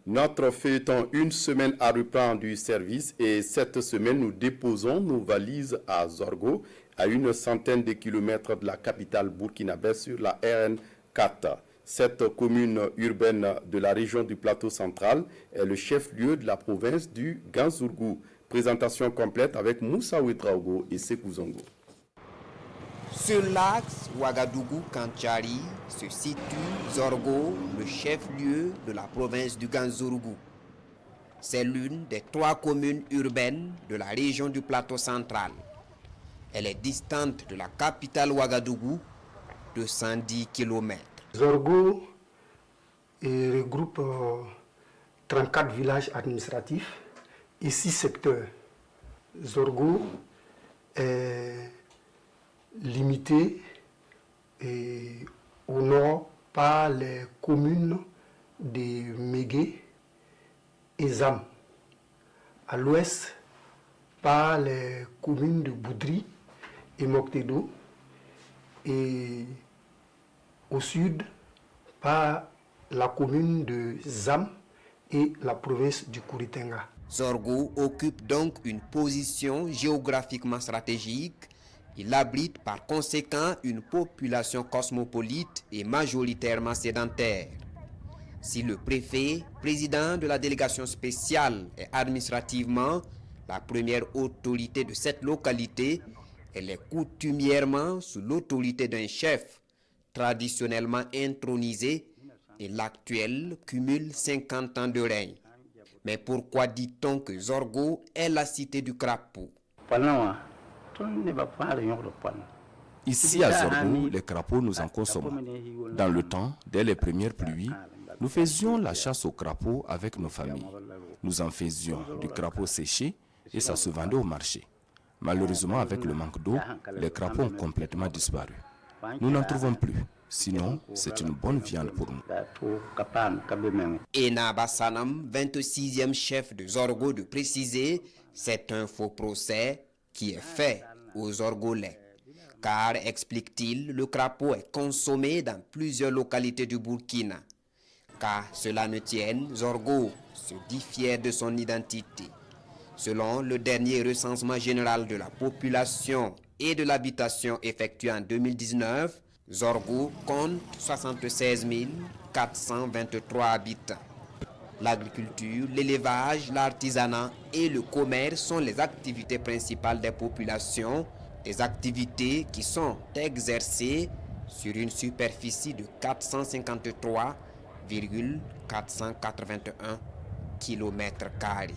Notre feuilleton Une semaine à reprendre du service et cette semaine nous déposons nos valises à Zorgo, à une centaine de kilomètres de la capitale burkinabé sur la RN4. Cette commune urbaine de la région du plateau central est le chef-lieu de la province du Ganzourgou. Présentation complète avec Moussa Ouedraogo et Sekou Zongo. Sur l'axe Ouagadougou-Kantchari se situe Zorgo, le chef-lieu de la province du Ganzourgou. C'est l'une des 3 communes urbaines de la région du plateau central. Elle est distante de la capitale Ouagadougou de 110 km. Zorgo regroupe 34 villages administratifs et 6 secteurs. Zorgo est limité au nord par les communes de Mégué et Zam, à l'ouest par les communes de Boudri et Moctedo, et au sud par la commune de Zam et la province du Kouritenga. Zorgo occupe donc une position géographiquement stratégique. Il abrite par conséquent une population cosmopolite et majoritairement sédentaire. Si le préfet, président de la délégation spéciale, est administrativement la première autorité de cette localité, elle est coutumièrement sous l'autorité d'un chef, traditionnellement intronisé, et l'actuel cumule 50 ans de règne. Mais pourquoi dit-on que Zorgo est la cité du crapaud? Ici à Zorgo, les crapauds nous en consommons. Dans le temps, dès les premières pluies, nous faisions la chasse aux crapauds avec nos familles. Nous en faisions du crapaud séché et ça se vendait au marché. Malheureusement, avec le manque d'eau, les crapauds ont complètement disparu. Nous n'en trouvons plus. Sinon, c'est une bonne viande pour nous. Ena Bassanam, 26e chef de Zorgo, de préciser, c'est un faux procès qui est fait aux Zorgolais. Car, explique-t-il, le crapaud est consommé dans plusieurs localités du Burkina. Car cela ne tienne, Zorgo se dit fier de son identité. Selon le dernier recensement général de la population et de l'habitation effectué en 2019, Zorgo compte 76 423 habitants. L'agriculture, l'élevage, l'artisanat et le commerce sont les activités principales des populations, des activités qui sont exercées sur une superficie de 453,481 km².